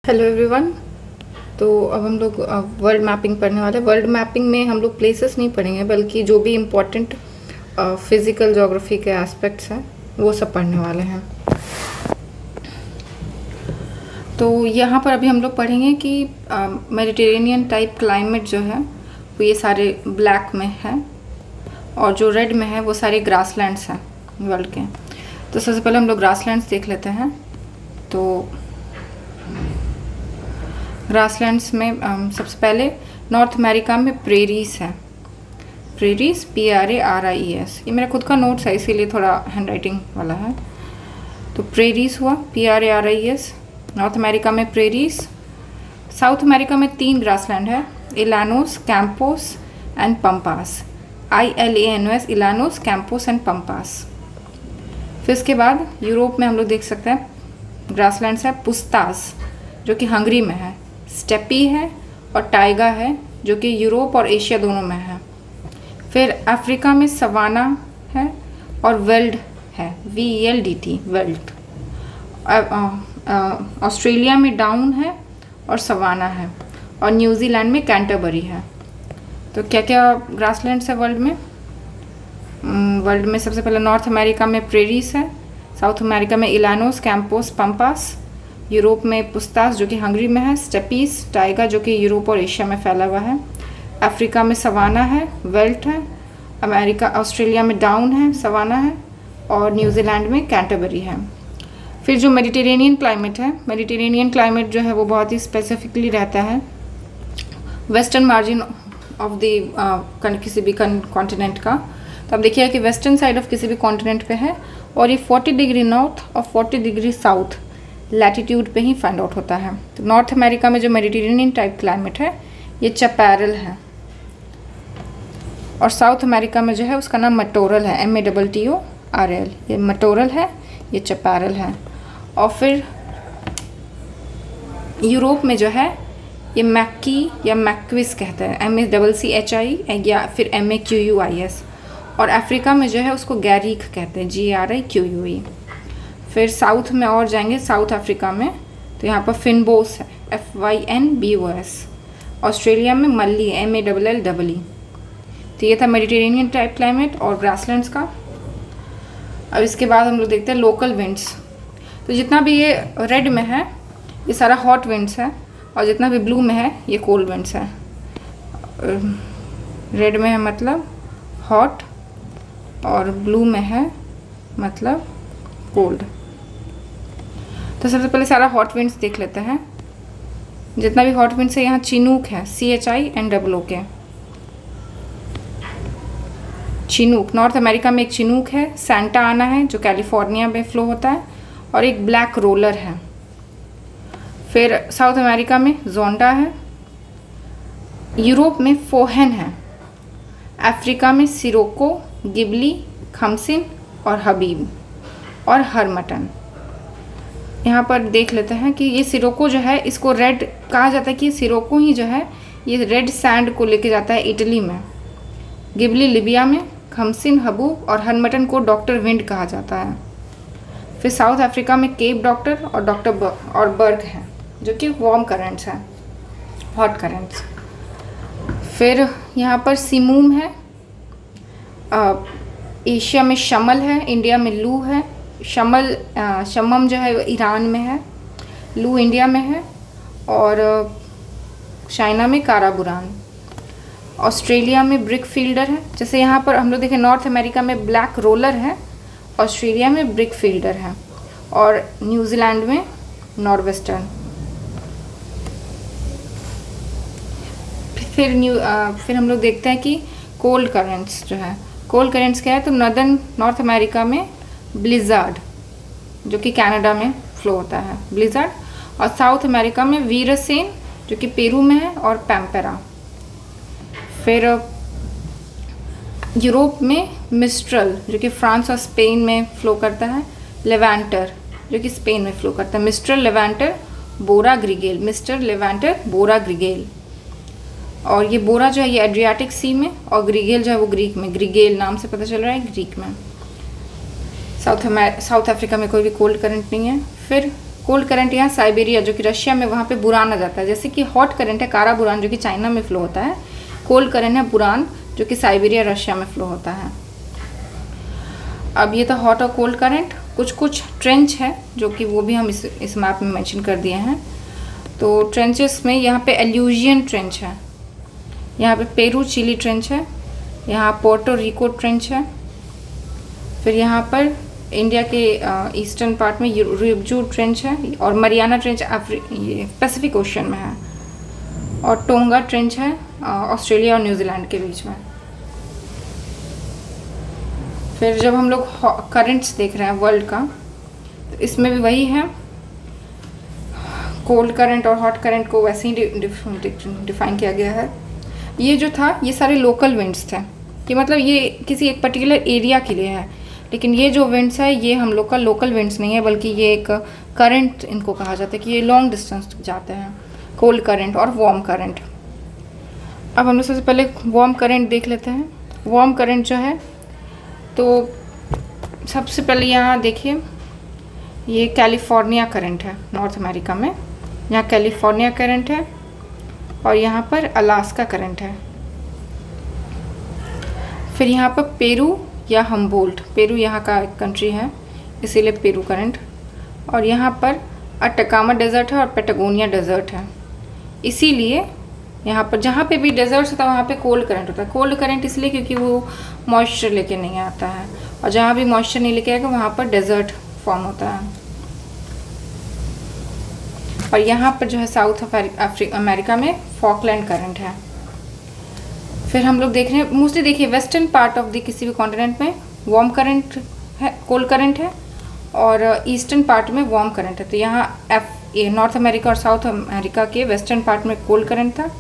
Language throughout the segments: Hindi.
Hello everyone. तो अब हम लोग वर्ल्ड मैपिंग पढ़ने वाले हैं। वर्ल्ड मैपिंग में हम लोग प्लेसेस नहीं पढ़ेंगे बल्कि जो भी इम्पोर्टेंट फिज़िकल ज्योग्राफी के एस्पेक्ट्स हैं वो सब पढ़ने वाले हैं। तो यहाँ पर अभी हम लोग पढ़ेंगे कि मेडिटेरेनियन टाइप क्लाइमेट जो है वो ये सारे ब्लैक में है और जो रेड में है वो सारे ग्रासलैंड्स हैं वर्ल्ड के। तो सबसे पहले हम लोग ग्रासलैंड्स देख लेते हैं। तो ग्रासलैंड्स में सबसे पहले नॉर्थ अमेरिका में प्रेरीज है। प्रेरीज PRARIES, ये मेरा खुद का नोट्स है इसीलिए थोड़ा हैंड राइटिंग वाला है। तो प्रेरीज हुआ PRARIES, नॉर्थ अमेरिका में प्रेरीज। साउथ अमेरिका में 3 ग्रासलैंड है, llanos, campos and pampas. ILANOS, llanos, campos and pampas. फिर इसके बाद यूरोप में हम लोग देख सकते हैं ग्रासलैंड्स है पुस्तास जो कि हंगरी में है, स्टेपी है और टाइगा है जो कि यूरोप और एशिया दोनों में है। फिर अफ्रीका में सवाना है और वेल्ड है, VELDT, वेल्ड। ऑस्ट्रेलिया में डाउन है और सवाना है और न्यूजीलैंड में कैंटरबरी है। तो क्या क्या ग्रासलैंड्स है वर्ल्ड में? वर्ल्ड में सबसे पहले नॉर्थ अमेरिका में प्रेरीज है, साउथ अमेरिका में इलानोस, कैंपोस, पम्पास, यूरोप में पुस्तास जो कि हंगरी में है, स्टेपीज, टाइगा जो कि यूरोप और एशिया में फैला हुआ है, अफ्रीका में सवाना है, वेल्ट है, ऑस्ट्रेलिया में डाउन है, सवाना है और न्यूजीलैंड में कैंटरबरी है। फिर जो मेडिटेरेनियन क्लाइमेट है, मेडिटेरेनियन क्लाइमेट जो है वो बहुत ही स्पेसिफिकली रहता है वेस्टर्न मार्जिन ऑफ द किसी भी कॉन्टिनेंट का। तो आप देखिए कि वेस्टर्न साइड ऑफ किसी भी कॉन्टिनेंट पे है और ये 40 डिग्री नॉर्थ और 40 डिग्री साउथ लैटिट्यूड पे ही फाइंड आउट होता है। तो नॉर्थ अमेरिका में जो मेडिटेरेनियन टाइप क्लाइमेट है ये चपैरल है और साउथ अमेरिका में जो है उसका नाम मटोरल है, MATTORL। ये मटोरल है, ये चपैरल है। और फिर यूरोप में जो है ये मैक्की या मैक्विस कहते हैं, MACCHI या फिर MAQUIS। और अफ्रीका में जो है उसको गैरीक कहते हैं, GRIQUE। फिर साउथ में और जाएंगे, साउथ अफ्रीका में तो यहाँ पर फिनबोस है, FYNBOS। ऑस्ट्रेलिया में मल्ली, MALLE। तो ये था मेडिटेरेनियन टाइप क्लाइमेट और ग्रासलैंड्स का। अब इसके बाद हम लोग देखते हैं लोकल विंड्स। तो जितना भी ये रेड में है ये सारा हॉट विंड्स है और जितना भी ब्लू में है ये कोल्ड विंड्स है। रेड में है मतलब हॉट और ब्लू में है मतलब कोल्ड। तो सबसे पहले सारा हॉट विंड्स देख लेते हैं। जितना भी हॉट विंड्स है यहाँ चिनूक है, CHINOOK। चिनूक, नॉर्थ अमेरिका में एक चिनूक है, सैंटा आना है जो कैलिफोर्निया में फ्लो होता है और एक ब्लैक रोलर है। फिर साउथ अमेरिका में जोंडा है, यूरोप में फोहन है, अफ्रीका में सिरोको, गिबली, खमसिन और हबीब और हरमटन। यहाँ पर देख लेते हैं कि ये सिरोको जो है इसको रेड कहा जाता है कि सिरोको ही जो है ये रेड सैंड को लेके जाता है इटली में, गिबली लिबिया में, खमसिन हबूब और हरमटन को डॉक्टर विंड कहा जाता है। फिर साउथ अफ्रीका में केप डॉक्टर और बर्ग है जो कि वार्म करंट्स हैं, हॉट करंट्स। फिर यहाँ पर सिमूम है, एशिया में शमल है, इंडिया में लू है। शमम जो है ईरान में है, लू इंडिया में है और चाइना में काराबुरान। ऑस्ट्रेलिया में ब्रिक फील्डर है, जैसे यहाँ पर हम लोग देखें नॉर्थ अमेरिका में ब्लैक रोलर है, ऑस्ट्रेलिया में ब्रिक फील्डर है और न्यूजीलैंड में नॉर्वेस्टर्न। फिर हम लोग देखते हैं कि कोल्ड करेंट्स जो है, कोल्ड करेंट्स क्या है? तो नॉर्थ अमेरिका में ब्लिज़ार्ड जो कि कनाडा में फ्लो होता है, ब्लिज़ार्ड। और साउथ अमेरिका में वीरसेन जो कि पेरू में है और पैम्पेरा। फिर यूरोप में मिस्ट्रल जो कि फ्रांस और स्पेन में फ्लो करता है, लेवेंटर जो कि स्पेन में फ्लो करता है, मिस्ट्रल, लेवेंटर, बोरा, ग्रिगेल, मिस्टर, लेवेंटर, बोरा, ग्रिगेल। और ये बोरा जो है ये एड्रियाटिक सी में और ग्रिगेल जो है वो ग्रीक में, ग्रिगेल नाम से पता चल रहा है ग्रीक में। साउथ अफ्रीका में कोई भी कोल्ड करंट नहीं है। फिर कोल्ड करंट यहाँ साइबेरिया जो कि रशिया में वहाँ पे बुरान आ जाता है। जैसे कि हॉट करंट है कारा बुरान जो कि चाइना में फ्लो होता है, कोल्ड करंट है बुरान जो कि साइबेरिया रशिया में फ्लो होता है। अब ये था हॉट और कोल्ड करंट। कुछ ट्रेंच है जो कि वो भी हम इस मैप में मेंशन कर दिए हैं। तो ट्रेंचेस में यहाँ पे एल्यूजियन ट्रेंच है, यहाँ पे पेरू चिली ट्रेंच है, यहाँ पोर्टो रिको ट्रेंच है, फिर यहाँ पर इंडिया के ईस्टर्न पार्ट में रिब्जू ट्रेंच है, और मरियाना ट्रेंच ये पैसिफिक ओशन में है, और टोंगा ट्रेंच है ऑस्ट्रेलिया और न्यूजीलैंड के बीच में। फिर जब हम लोग करंट्स देख रहे हैं वर्ल्ड का, तो इसमें भी वही है, कोल्ड करंट और हॉट करंट को वैसे ही डिफाइन किया गया है। ये जो था ये सारे लोकल विंड्स थे, कि मतलब ये किसी एक पर्टिकुलर एरिया के लिए है, लेकिन ये जो विंड्स है ये हम लोग का लोकल विंड्स नहीं है, बल्कि ये एक करंट इनको कहा जाता है कि ये लॉन्ग डिस्टेंस जाते हैं, कोल्ड करंट और वार्म करंट। अब हम लोग सबसे पहले वार्म करंट देख लेते हैं। वार्म करंट जो है, तो सबसे पहले यहाँ देखिए, ये कैलिफोर्निया करंट है नॉर्थ अमेरिका में, यहाँ कैलिफोर्निया करंट है, और यहाँ पर अलास्का करंट है। फिर यहाँ पर पेरू या हम्बोल्ट, पेरू यहाँ का एक कंट्री है इसीलिए पेरू करंट, और यहाँ पर अटकामा डेजर्ट है और पेटागोनिया डेजर्ट है, इसीलिए यहाँ पर जहाँ पे भी डेजर्ट होता है वहाँ पे कोल्ड करंट होता है। कोल्ड करंट इसलिए क्योंकि वो मॉइस्चर लेके नहीं आता है, और जहाँ भी मॉइस्चर नहीं लेके आएगा वहाँ पर डेजर्ट फॉर्म होता है। और यहाँ पर जो है साउथ अमेरिका में फॉकलैंड करंट है। फिर हम लोग देख रहे हैं मोस्टली, देखिए वेस्टर्न पार्ट ऑफ द किसी भी कॉन्टिनेंट में वार्म करंट है, कोल्ड करंट है, और ईस्टर्न पार्ट में वार्म करंट है। तो यहाँ ये नॉर्थ अमेरिका और साउथ अमेरिका के वेस्टर्न पार्ट में कोल्ड करंट था,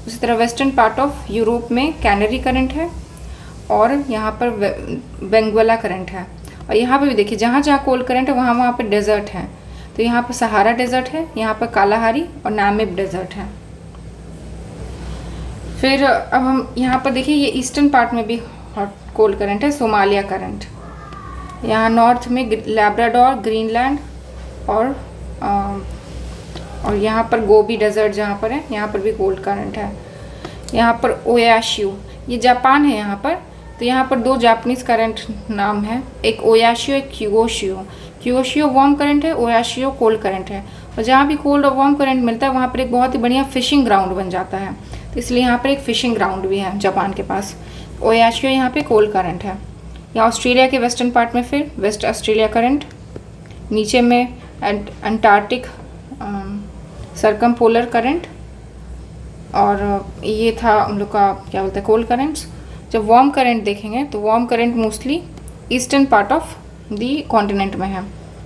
उसी तरह वेस्टर्न पार्ट ऑफ यूरोप में कैनरी करंट है, और यहाँ पर बेंगुएला करंट है। और यहाँ पे भी देखिए जहाँ जहाँ कोल्ड करंट है वहाँ वहाँ पर डेजर्ट है। तो यहाँ पर सहारा डेजर्ट है, यहाँ पर कालाहारी और नामिब डेजर्ट है। फिर अब हम यहाँ पर देखिए, ये ईस्टर्न पार्ट में भी हॉट कोल्ड करंट है, सोमालिया करंट। यहाँ नॉर्थ में लैब्राडोर, ग्रीनलैंड और यहाँ पर गोबी डेजर्ट जहाँ पर है, यहाँ पर भी कोल्ड करंट है। यहाँ पर ओयाशियो, ये जापान है यहाँ पर, तो यहाँ पर दो जापानीज करंट नाम है, एक ओयाशियो एक क्यूगोशियो। क्यूगोशियो वार्म करंट है, ओयाशियो कोल्ड करंट है। और जहाँ भी कोल्ड और वार्म करंट मिलता है वहाँ पर एक बहुत ही बढ़िया फिशिंग ग्राउंड बन जाता है, तो इसलिए यहाँ पर एक फिशिंग ग्राउंड भी है जापान के पास। ओयाशियो यहाँ पे कोल्ड करंट है। यहाँ ऑस्ट्रेलिया के वेस्टर्न पार्ट में फिर वेस्ट ऑस्ट्रेलिया करंट, नीचे में अंटार्कटिक सरकमपोलर करंट, और ये था हम लोग का क्या बोलते हैं कोल्ड करंट्स। जब वार्म करंट देखेंगे तो warm current mostly eastern part of the continent में है।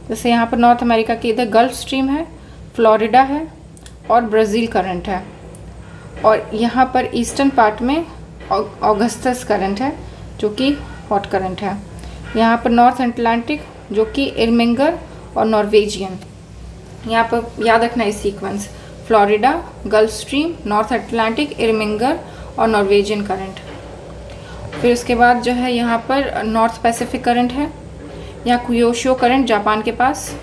जैसे यहाँ पर नॉर्थ अमेरिका के इधर गल्फ स्ट्रीम है, फ्लोरिडा है और ब्राज़ील करंट है। और यहाँ पर ईस्टर्न पार्ट में ऑगस्टस करंट है जो कि हॉट करंट है। यहाँ पर नॉर्थ अटलांटिक जो कि इरमिंगर और नॉर्वेजियन। यहाँ पर याद रखना इस sequence, Florida, gulf stream, north Atlantic, इरमिंगर और नॉर्वेजियन करंट। फिर उसके बाद जो है यहाँ पर नॉर्थ पैसिफिक करंट है, यहाँ कुयोशियो करंट जापान के पास,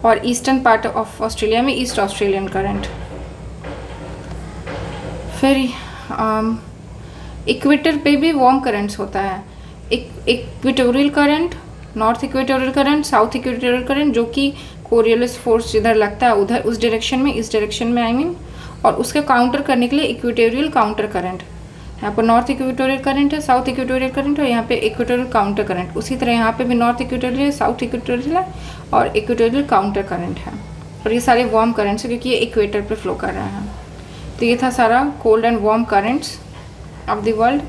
और ईस्टर्न पार्ट ऑफ ऑस्ट्रेलिया में ईस्ट ऑस्ट्रेलियन करंट। फिर इक्वेटर पे भी वार्म करंट्स होता है, equatorial current, north equatorial current, south equatorial current जो कि कोरियोलिस फोर्स जिधर लगता है उधर उस डायरेक्शन में, इस डायरेक्शन में आई मीन, और उसके काउंटर करने के लिए इक्वेटोरियल काउंटर करंट। यहाँ पर नॉर्थ इक्वेटोरियल करंट है, साउथ इक्वेटोरियल करंट है, यहाँ पे इक्वेटोरियल काउंटर करंट। उसी तरह यहाँ पे भी नॉर्थ इक्वेटोरियल, साउथ इक्वेटोरियल और इक्वेटोरियल काउंटर करंट है। और ये सारे वार्म करंट्स है क्योंकि ये इक्वेटर पे फ्लो कर रहे हैं। तो ये था सारा cold and warm currents of the world.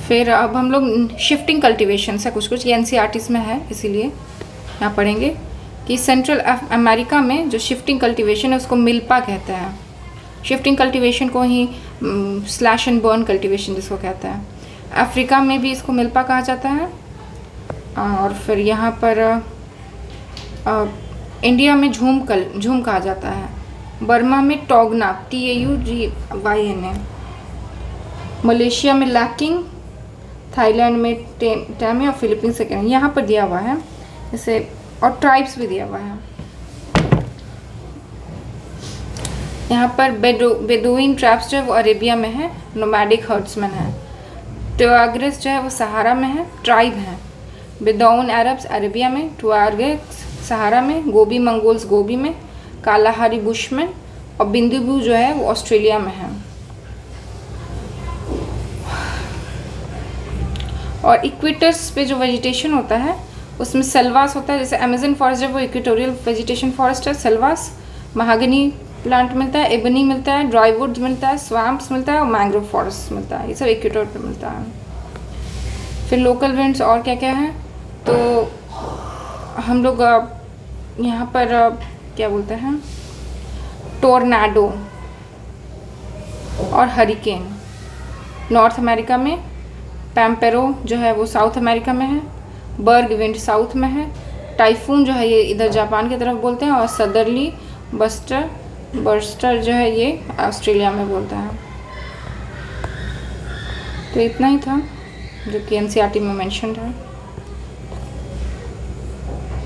फिर अब हम लोग शिफ्टिंग कल्टीवेशन है कुछ ये एनसीईआरटी में है, इसीलिए यहाँ पढ़ेंगे कि सेंट्रल अमेरिका में जो शिफ्टिंग कल्टीवेशन है उसको मिल्पा कहते हैं। शिफ्टिंग कल्टीवेशन को ही स्लैश एंड बर्न कल्टीवेशन जिसको कहते हैं। अफ्रीका में भी इसको मिल्पा कहा जाता है। और फिर यहाँ पर इंडिया में झूम कहा जाता है। बर्मा में टोगना, TAUGYNA। मलेशिया में लैकिंग, थाईलैंड में टैमे और फिलीपींस से यहाँ पर दिया हुआ है जैसे, और ट्राइब्स भी दिया हुआ है। यहाँ पर बेदुइन ट्राइब्स जो है वो अरेबिया में है, नोमैडिक हर्ड्समैन है। टुआरेग्स जो है वो सहारा में है, ट्राइब है। बेदौन अरब्स अरेबिया में, टुआरेग्स सहारा में, गोबी मंगोल्स गोबी में, कालाहारी बुशमैन, और बिंदुबू जो है वो ऑस्ट्रेलिया में है। और इक्वेटर्स पे जो वेजिटेशन होता है उसमें सेल्वास होता है, जैसे अमेजन फॉरेस्ट जब वो इक्वेटोरियल वेजिटेशन फॉरेस्ट है, सेल्वास, महागनी प्लांट मिलता है, एबनी मिलता है, ड्राई वुड मिलता है, स्वैम्प्स मिलता है और मैंग्रोव फॉरेस्ट मिलता है। ये सब इक्वेटर पे मिलता है। फिर लोकल विंड्स और क्या क्या है, तो हम लोग यहाँ पर क्या बोलते हैं, टोर्नाडो और हरिकेन। नॉर्थ अमेरिका में पैम्पेरो जो है वो साउथ अमेरिका में है, बर्ग विंड साउथ में है, टाइफून जो है ये इधर जापान की तरफ बोलते हैं, और सदरली बस्टर जो है ये ऑस्ट्रेलिया में बोलता है। तो इतना ही था जो कि एनसीईआरटी में मेंशन्ड है।